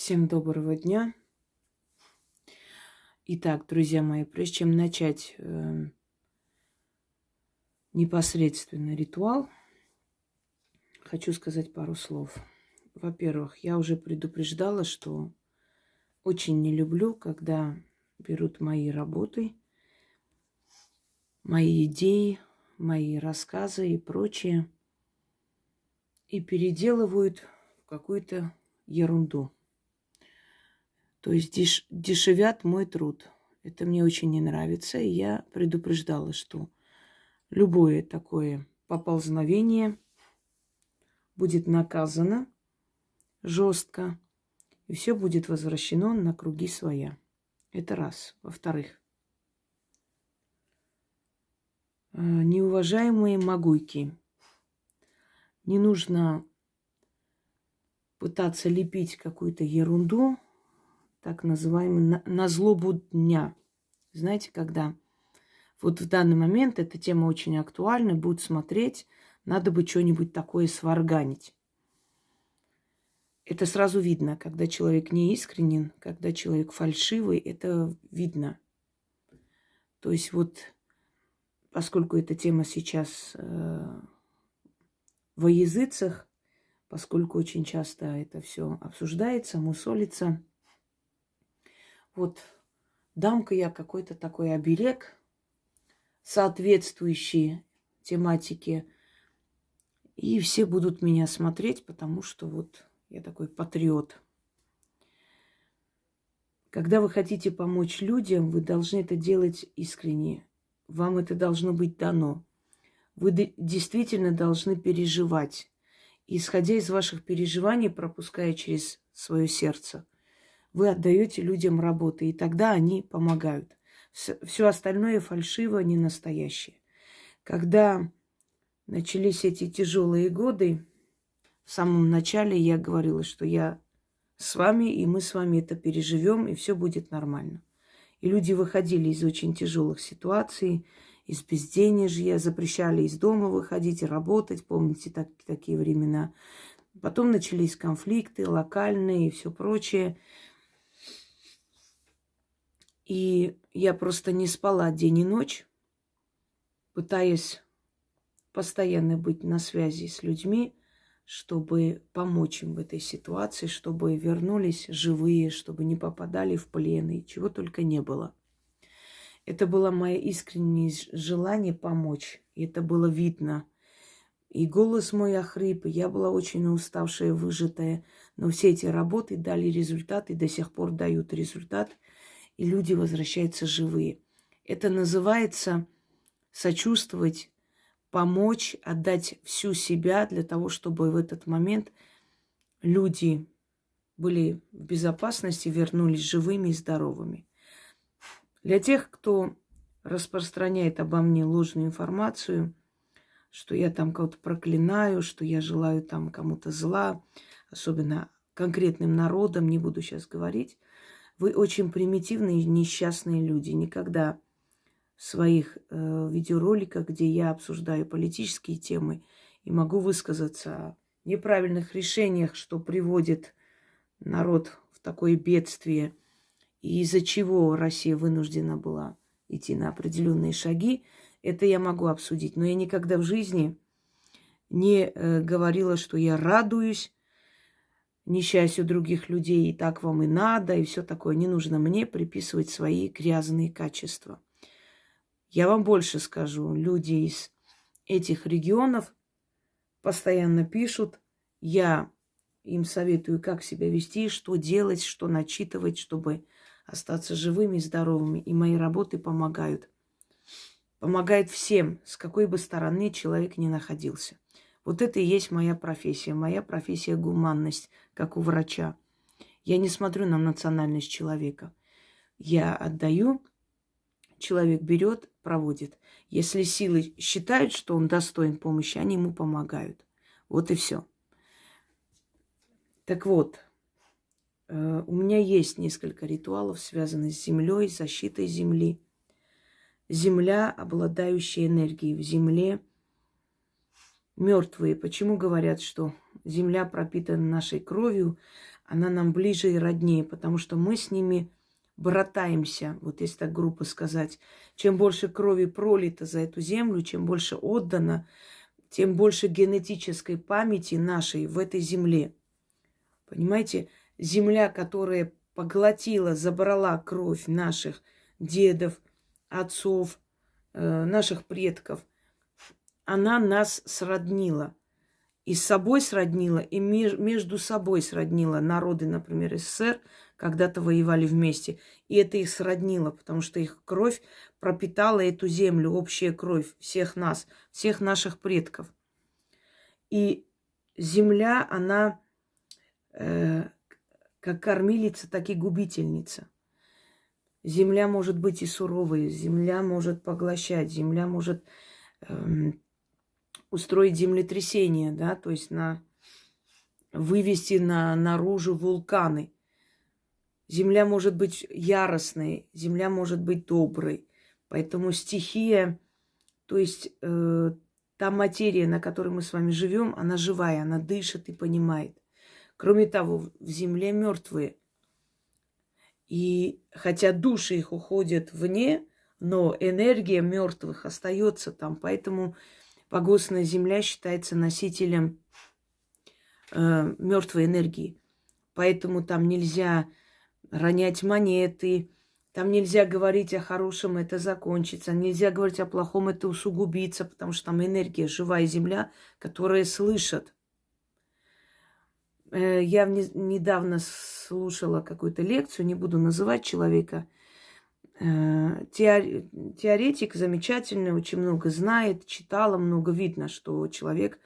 Всем доброго дня. Итак, друзья мои, прежде чем начать непосредственно ритуал, хочу сказать пару слов. Во-первых, я уже предупреждала, что очень не люблю, когда берут мои работы, мои идеи, мои рассказы и прочее и переделывают в какую-то ерунду. То есть дешевят мой труд. Это мне очень не нравится. И я предупреждала, что любое такое поползновение будет наказано жестко, и все будет возвращено на круги своя. Это раз. Во-вторых, неуважаемые могуйки, не нужно пытаться лепить какую-то ерунду, так называемую, на злобу дня. Знаете, когда вот в данный момент эта тема очень актуальна, будут смотреть, надо бы что-нибудь такое сварганить. Это сразу видно, когда человек не искренен, когда человек фальшивый, это видно. То есть вот, поскольку эта тема сейчас во языцах, поскольку очень часто это все обсуждается, мусолится, вот дам-ка я какой-то такой оберег, соответствующий тематике, и все будут меня смотреть, потому что вот я такой патриот. Когда вы хотите помочь людям, вы должны это делать искренне. Вам это должно быть дано. Вы действительно должны переживать. Исходя из ваших переживаний, пропуская через свое сердце, вы отдаете людям работы, и тогда они помогают. Все остальное фальшиво, не настоящее. Когда начались эти тяжелые годы, в самом начале я говорила, что я с вами, и мы с вами это переживем, и все будет нормально. И люди выходили из очень тяжелых ситуаций, из безденежья, запрещали из дома выходить и работать, помните такие времена. Потом начались конфликты локальные и все прочее. И я просто не спала день и ночь, пытаясь постоянно быть на связи с людьми, чтобы помочь им в этой ситуации, чтобы вернулись живые, чтобы не попадали в плен, и чего только не было. Это было мое искреннее желание помочь, и это было видно. И голос мой охрип, и я была очень уставшая, выжатая, но все эти работы дали результат и до сих пор дают результат, и люди возвращаются живые. Это называется сочувствовать, помочь, отдать всю себя для того, чтобы в этот момент люди были в безопасности, вернулись живыми и здоровыми. Для тех, кто распространяет обо мне ложную информацию, что я там кого-то проклинаю, что я желаю там кому-то зла, особенно конкретным народам, не буду сейчас говорить, вы очень примитивные и несчастные люди. Никогда в своих видеороликах, где я обсуждаю политические темы и могу высказаться о неправильных решениях, что приводит народ в такое бедствие, и из-за чего Россия вынуждена была идти на определенные шаги, это я могу обсудить. Но я никогда в жизни не говорила, что я радуюсь несчастью других людей, и так вам и надо, и все такое. Не нужно мне приписывать свои грязные качества. Я вам больше скажу. Люди из этих регионов постоянно пишут. Я им советую, как себя вести, что делать, что начитывать, чтобы остаться живыми и здоровыми. И мои работы помогают. Помогает всем, с какой бы стороны человек ни находился. Вот это и есть моя профессия. Моя профессия — гуманность, как у врача. Я не смотрю на национальность человека. Я отдаю, человек берет, проводит. Если силы считают, что он достоин помощи, они ему помогают. Вот и все. Так вот, у меня есть несколько ритуалов, связанных с землей, с защитой земли. Земля, обладающая энергией. В земле мертвые. Почему говорят, что земля пропитана нашей кровью, она нам ближе и роднее, потому что мы с ними братаемся, вот если так грубо сказать. Чем больше крови пролито за эту землю, чем больше отдано, тем больше генетической памяти нашей в этой земле. Понимаете, земля, которая поглотила, забрала кровь наших дедов, отцов, наших предков, она нас сроднила. И с собой сроднила, и между собой сроднила. Народы, например, СССР когда-то воевали вместе. И это их сроднило, потому что их кровь пропитала эту землю, общая кровь всех нас, всех наших предков. И земля, она как кормилица, так и губительница. Земля может быть и суровой, земля может поглощать, земля может устроить землетрясение, да, то есть вывести наружу вулканы. Земля может быть яростной, земля может быть доброй. Поэтому стихия, то есть та материя, на которой мы с вами живем, она живая, она дышит и понимает. Кроме того, в земле мертвые. И хотя души их уходят вне, но энергия мертвых остается там. Поэтому погостная земля считается носителем мертвой энергии. Поэтому там нельзя ронять монеты, там нельзя говорить о хорошем, это закончится, нельзя говорить о плохом, это усугубится, потому что там энергия, живая земля, которая слышит. Я недавно слушала какую-то лекцию, не буду называть человека. Теоретик замечательный, очень много знает, читала много, видно, что человек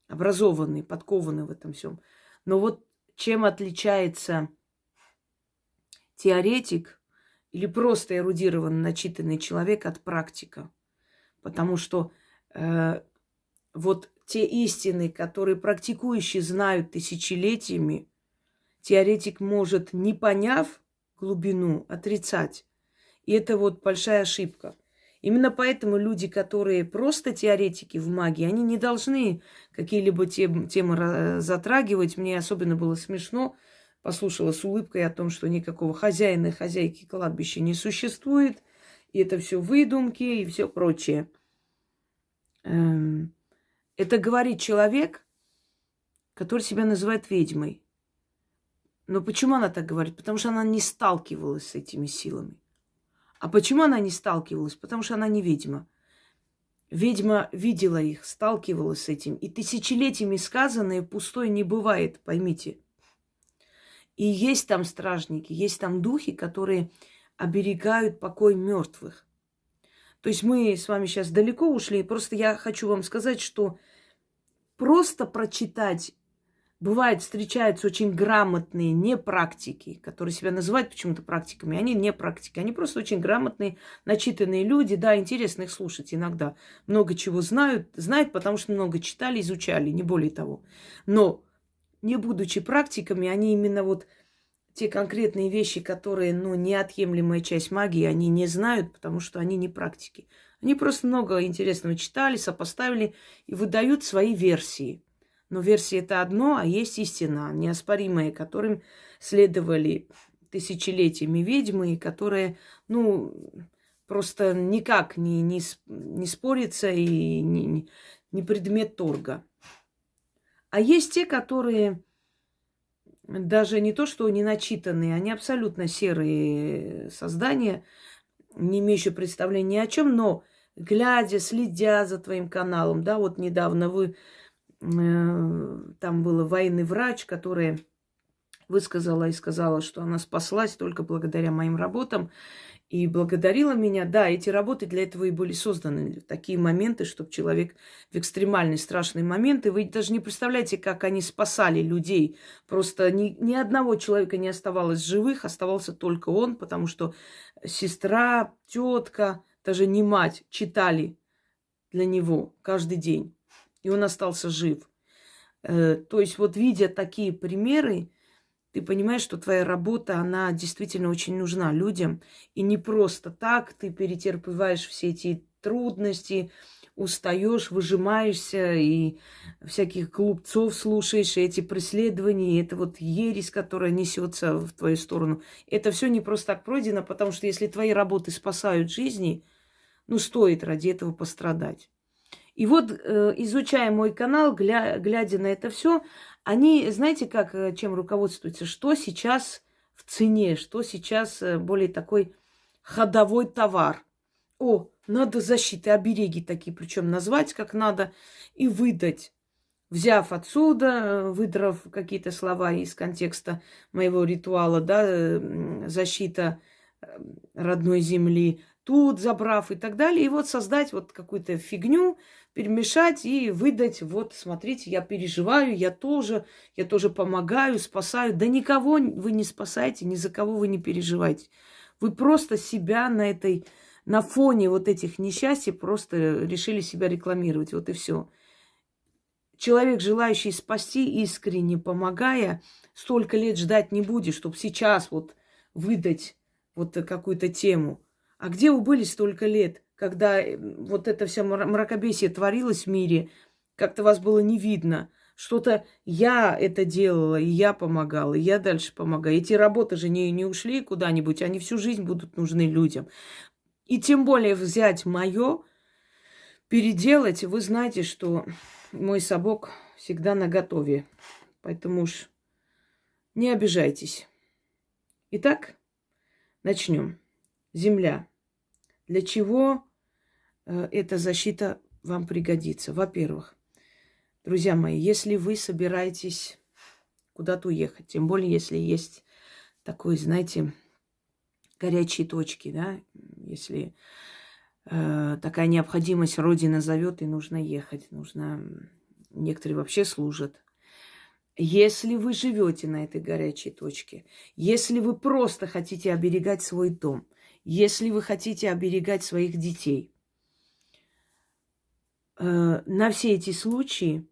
образованный, подкованный в этом всем. Но вот чем отличается теоретик или просто эрудированный, начитанный человек от практика? Потому что вот те истины, которые практикующие знают тысячелетиями, теоретик может, не поняв глубину, отрицать. И это вот большая ошибка. Именно поэтому люди, которые просто теоретики в магии, они не должны какие-либо темы затрагивать. Мне особенно было смешно, послушала с улыбкой о том, что никакого хозяина и хозяйки кладбища не существует, и это все выдумки и все прочее. Это говорит человек, который себя называет ведьмой. Но почему она так говорит? Потому что она не сталкивалась с этими силами. А почему она не сталкивалась? Потому что она не ведьма. Ведьма видела их, сталкивалась с этим. И тысячелетиями сказанное пустой не бывает, поймите. И есть там стражники, есть там духи, которые оберегают покой мертвых. То есть мы с вами сейчас далеко ушли. Просто я хочу вам сказать, что просто прочитать, бывает, встречаются очень грамотные непрактики, которые себя называют почему-то практиками. Они не практики, они просто очень грамотные, начитанные люди. Да, интересно их слушать иногда. Много чего знают, потому что много читали, изучали, не более того. Но не будучи практиками, они именно вот те конкретные вещи, которые, неотъемлемая часть магии, они не знают, потому что они не практики. Они просто много интересного читали, сопоставили и выдают свои версии. Но версия это одно, а есть истина, неоспоримая, которым следовали тысячелетиями ведьмы, которые, просто никак не спорится и не предмет торга. А есть те, которые даже не то, что не начитанные, они абсолютно серые создания, не имеющие представления ни о чем, но глядя, следя за твоим каналом, да, вот недавно там был военный врач, которая высказала и сказала, что она спаслась только благодаря моим работам и благодарила меня. Да, эти работы для этого и были созданы. Такие моменты, чтобы человек в экстремальные, страшные моменты, вы даже не представляете, как они спасали людей. Просто ни одного человека не оставалось живых, оставался только он, потому что сестра, тетка, даже не мать читали для него каждый день. И он остался жив. То есть вот видя такие примеры, ты понимаешь, что твоя работа, она действительно очень нужна людям. И не просто так ты перетерпеваешь все эти трудности, устаешь, выжимаешься, и всяких глупцов слушаешь, и эти преследования, и это вот ересь, которая несется в твою сторону. Это все не просто так пройдено, потому что если твои работы спасают жизни, ну, стоит ради этого пострадать. И вот, изучая мой канал, глядя на это все, они, знаете, как, чем руководствуются? Что сейчас в цене, что сейчас более такой ходовой товар. О, надо защиты, обереги такие, причем назвать как надо и выдать. Взяв отсюда, выдрав какие-то слова из контекста моего ритуала, да, защита родной земли, тут забрав и так далее, и вот создать вот какую-то фигню, перемешать и выдать, вот, смотрите, я переживаю, я тоже помогаю, спасаю. Да никого вы не спасаете, ни за кого вы не переживаете. Вы просто себя на фоне вот этих несчастий просто решили себя рекламировать, вот и все. Человек, желающий спасти, искренне помогая, столько лет ждать не будет, чтобы сейчас вот выдать вот какую-то тему. А где вы были столько лет, когда вот это все мракобесие творилось в мире, как-то вас было не видно? Что-то я это делала, и я помогала, и я дальше помогаю. Эти работы же не ушли куда-нибудь, они всю жизнь будут нужны людям. И тем более взять мое, переделать, вы знаете, что мой сапог всегда наготове. Поэтому уж не обижайтесь. Итак, начнем. Земля. Для чего эта защита вам пригодится? Во-первых, друзья мои, если вы собираетесь куда-то уехать, тем более, если есть такой, знаете, горячие точки, да, если такая необходимость, Родина зовет, и нужно ехать, некоторые вообще служат. Если вы живете на этой горячей точке, если вы просто хотите оберегать свой дом, если вы хотите оберегать своих детей, на все эти случаи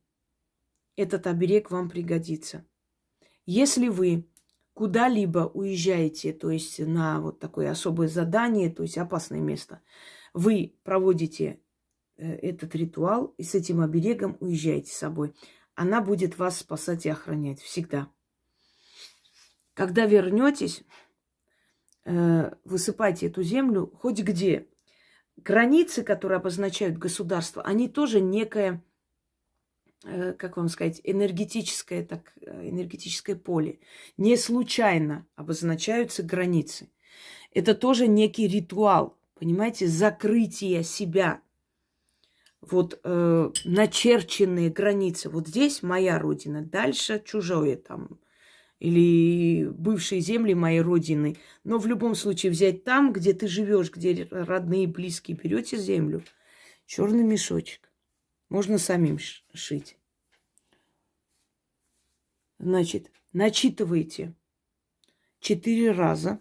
этот оберег вам пригодится. Если вы куда-либо уезжаете, то есть на вот такое особое задание, то есть опасное место, вы проводите этот ритуал и с этим оберегом уезжаете с собой. Она будет вас спасать и охранять всегда. Когда вернетесь, высыпайте эту землю хоть где. Границы, которые обозначают государство, они тоже некое, как вам сказать, энергетическое поле. Не случайно обозначаются границы. Это тоже некий ритуал, понимаете, закрытие себя. Вот начерченные границы. Вот здесь моя родина, дальше чужое там. Или бывшие земли моей родины. Но в любом случае взять там, где ты живешь, где родные, близкие, берете землю, черный мешочек. Можно самим шить. Значит, начитывайте 4 раза.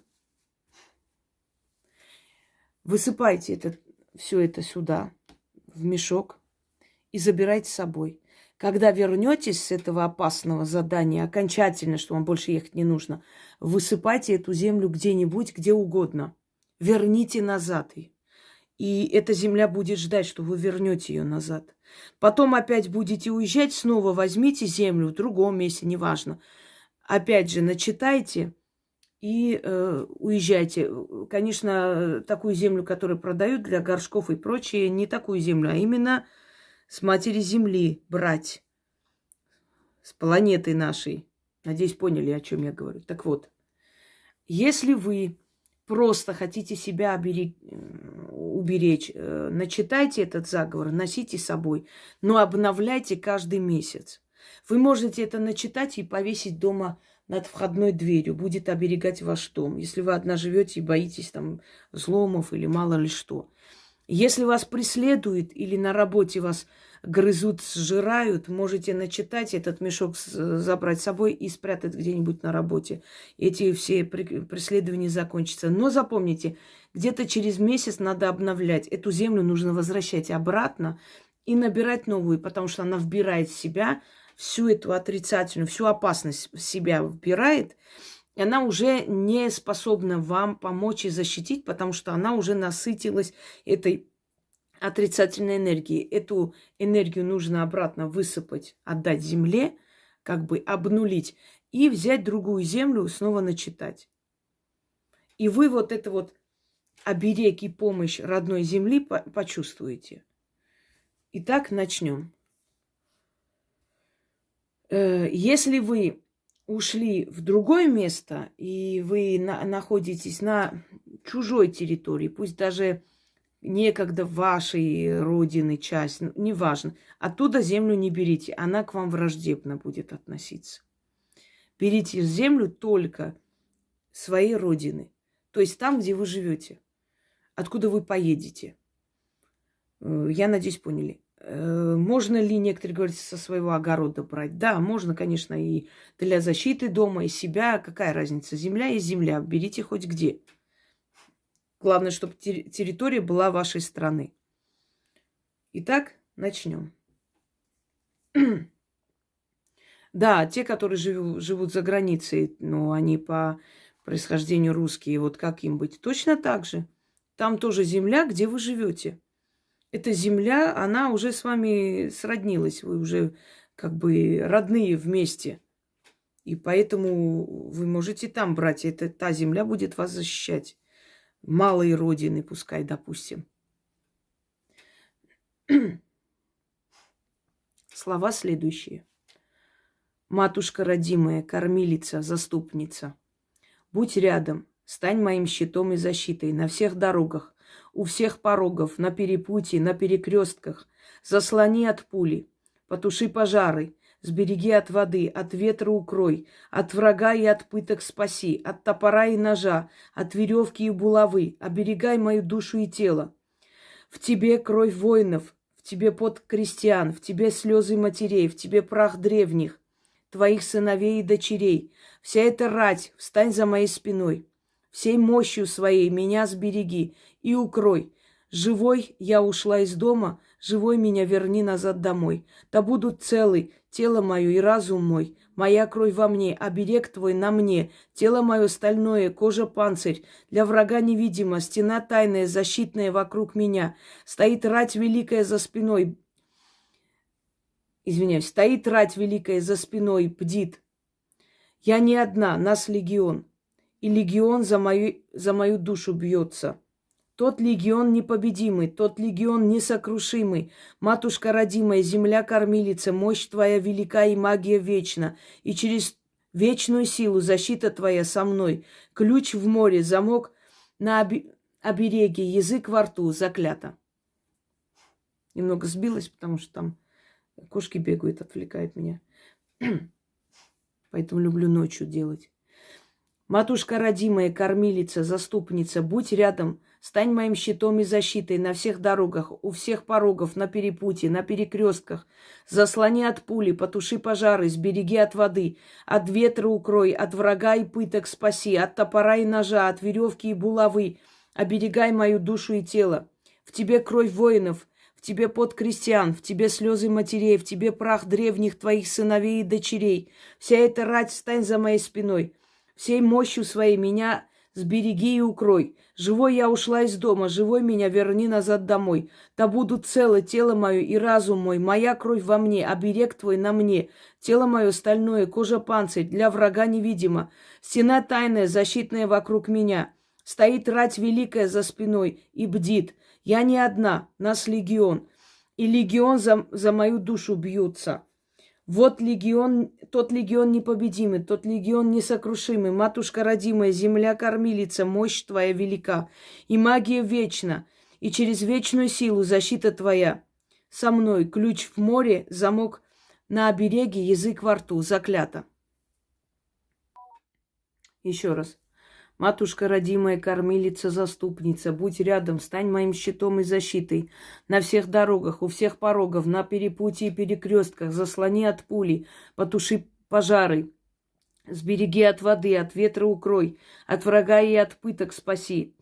Высыпайте все это сюда, в мешок, и забирайте с собой. Когда вернетесь с этого опасного задания, окончательно, что вам больше ехать не нужно, высыпайте эту землю где-нибудь, где угодно. Верните назад ее. И эта земля будет ждать, что вы вернете ее назад. Потом опять будете уезжать, снова возьмите землю в другом месте, неважно. Опять же, начитайте и уезжайте. Конечно, такую землю, которую продают для горшков и прочее, не такую землю, а именно с матери земли брать, с планеты нашей. Надеюсь, поняли, о чем я говорю. Так вот, если вы просто хотите себя уберечь, начитайте этот заговор, носите с собой, но обновляйте каждый месяц. Вы можете это начитать и повесить дома над входной дверью, будет оберегать ваш дом, если вы одна живете и боитесь там взломов или мало ли что. Если вас преследуют или на работе вас грызут, сжирают, можете начитать этот мешок, забрать с собой и спрятать где-нибудь на работе. Эти все преследования закончатся. Но запомните, где-то через месяц надо обновлять. Эту землю нужно возвращать обратно и набирать новую, потому что она вбирает в себя всю эту отрицательную, всю опасность в себя вбирает. И она уже не способна вам помочь и защитить, потому что она уже насытилась этой отрицательной энергии. Эту энергию нужно обратно высыпать, отдать земле, как бы обнулить, и взять другую землю, снова начитать. И вы вот это вот оберег и помощь родной земли почувствуете. Итак, начнем. Если вы ушли в другое место, и вы находитесь на чужой территории, пусть даже некогда вашей родины часть, неважно, оттуда землю не берите, она к вам враждебно будет относиться. Берите землю только своей родины, то есть там, где вы живете, откуда вы поедете. Я надеюсь, поняли. Можно ли, некоторые говорят, со своего огорода брать? Да, можно, конечно, и для защиты дома, и себя. Какая разница? Земля есть земля. Берите хоть где. Главное, чтобы территория была вашей страны. Итак, начнем. Да, те, которые живут за границей, но они по происхождению русские, вот как им быть? Точно так же. Там тоже земля, где вы живете. Эта земля, она уже с вами сроднилась. Вы уже как бы родные вместе. И поэтому вы можете там брать. Та земля будет вас защищать. Малые родины, пускай, допустим. Слова следующие. Матушка родимая, кормилица, заступница, будь рядом, стань моим щитом и защитой на всех дорогах, у всех порогов, на перепутье, на перекрестках. Заслони от пули, потуши пожары, сбереги от воды, от ветра укрой, от врага и от пыток спаси, от топора и ножа, от веревки и булавы, оберегай мою душу и тело. В тебе кровь воинов, в тебе пот крестьян, в тебе слезы матерей, в тебе прах древних, твоих сыновей и дочерей. Вся эта рать, встань за моей спиной. Всей мощью своей меня сбереги и укрой. Живой я ушла из дома, живой меня верни назад домой. Да будут целы тело мое и разум мой, моя кровь во мне, оберег твой на мне, тело мое стальное, кожа панцирь, для врага невидима, стена тайная, защитная вокруг меня. Стоит рать великая за спиной, стоит рать великая за спиной, бдит. Я не одна, нас легион, и легион за мою душу бьется. Тот легион непобедимый, тот легион несокрушимый. Матушка родимая, земля-кормилица, мощь твоя велика и магия вечна. И через вечную силу защита твоя со мной. Ключ в море, замок на обереге, язык во рту, заклято. Немного сбилась, потому что там кошки бегают, отвлекают меня. Поэтому люблю ночью делать. Матушка родимая, кормилица, заступница, будь рядом, стань моим щитом и защитой на всех дорогах, у всех порогов, на перепутье, на перекрестках. Заслони от пули, потуши пожары, сбереги от воды, от ветра укрой, от врага и пыток спаси, от топора и ножа, от веревки и булавы. Оберегай мою душу и тело. В тебе кровь воинов, в тебе пот крестьян, в тебе слезы матерей, в тебе прах древних твоих сыновей и дочерей. Вся эта рать стань за моей спиной. Всей мощью своей меня сбереги и укрой. Живой я ушла из дома, живой меня верни назад домой. Да будут целы тело мое и разум мой, моя кровь во мне, оберег твой на мне. Тело мое стальное, кожа панцирь, для врага невидима. Стена тайная, защитная вокруг меня. Стоит рать великая за спиной и бдит. Я не одна, нас легион. И легион за мою душу бьются. Вот легион, тот легион непобедимый, тот легион несокрушимый. Матушка родимая, земля-кормилица, мощь твоя велика. И магия вечна, и через вечную силу защита твоя. Со мной ключ в море, замок на обереге, язык во рту, заклято. Еще раз. Матушка родимая, кормилица, заступница, будь рядом, стань моим щитом и защитой. На всех дорогах, у всех порогов, на перепутье и перекрестках, заслони от пули, потуши пожары. Сбереги от воды, от ветра укрой, от врага и от пыток спаси.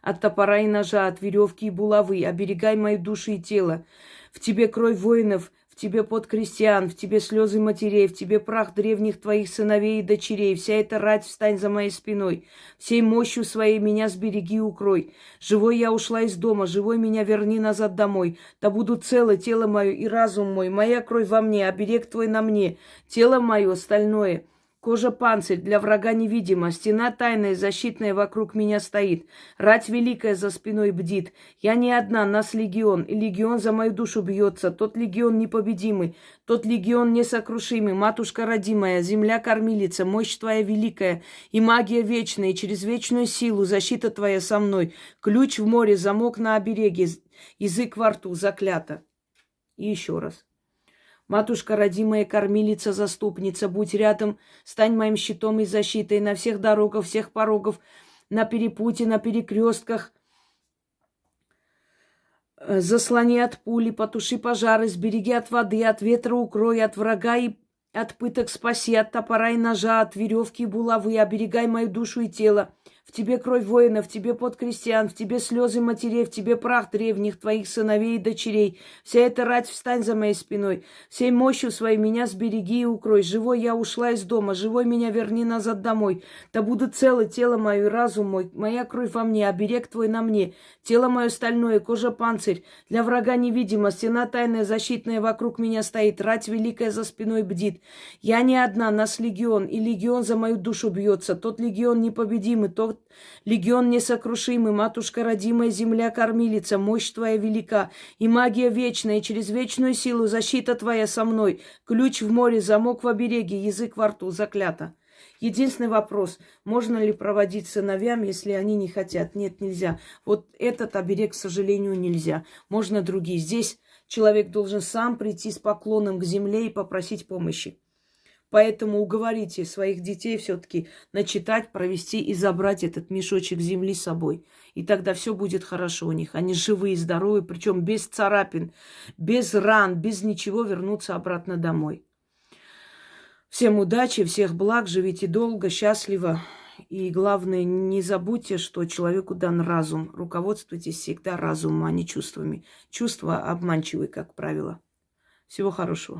От топора и ножа, от веревки и булавы, оберегай мою душу и тело. В тебе кровь воинов, в в тебе пот крестьян, в тебе слезы матерей, в тебе прах древних твоих сыновей и дочерей. Вся эта рать встань за моей спиной. Всей мощью своей меня сбереги и укрой. Живой я ушла из дома, живой меня верни назад домой. Да будут целы тело мое и разум мой, моя кровь во мне, оберег твой на мне, тело мое стальное. Кожа панцирь, для врага невидима, стена тайная, защитная вокруг меня стоит. Рать великая за спиной бдит. Я не одна, нас легион, и легион за мою душу бьется. Тот легион непобедимый, тот легион несокрушимый. Матушка родимая, земля кормилица, мощь твоя великая, и магия вечная, и через вечную силу защита твоя со мной. Ключ в море, замок на обереге, язык во рту, заклято. И еще раз. Матушка родимая, кормилица, заступница, будь рядом, стань моим щитом и защитой на всех дорогах, всех порогов, на перепутье, на перекрестках. Заслони от пули, потуши пожары, сбереги от воды, от ветра укрой, от врага и от пыток спаси, от топора и ножа, от веревки и булавы, оберегай мою душу и тело. В тебе кровь воинов, в тебе пот крестьян, в тебе слезы матерей, в тебе прах древних твоих сыновей и дочерей. Вся эта рать встань за моей спиной. Всей мощью своей меня сбереги и укрой. Живой я ушла из дома, живой меня верни назад домой. Да будут целы тело мое и разум мой, моя кровь во мне, оберег твой на мне. Тело мое стальное, кожа панцирь, для врага невидима, стена тайная, защитная вокруг меня стоит, рать великая за спиной бдит. Я не одна, нас легион, и легион за мою душу бьется. Тот легион непобедимый, тот легион несокрушимый, матушка родимая, земля кормилица, мощь твоя велика, и магия вечная, и через вечную силу защита твоя со мной. Ключ в море, замок в обереге, язык во рту, заклято. Единственный вопрос, можно ли проводить сыновьям, если они не хотят? Нет, нельзя. Вот этот оберег, к сожалению, нельзя. Можно другие. Здесь человек должен сам прийти с поклоном к земле и попросить помощи. Поэтому уговорите своих детей все-таки начитать, провести и забрать этот мешочек земли с собой. И тогда все будет хорошо у них. Они живые, здоровые, причем без царапин, без ран, без ничего вернуться обратно домой. Всем удачи, всех благ, живите долго, счастливо. И главное, не забудьте, что человеку дан разум. Руководствуйтесь всегда разумом, а не чувствами. Чувства обманчивы, как правило. Всего хорошего.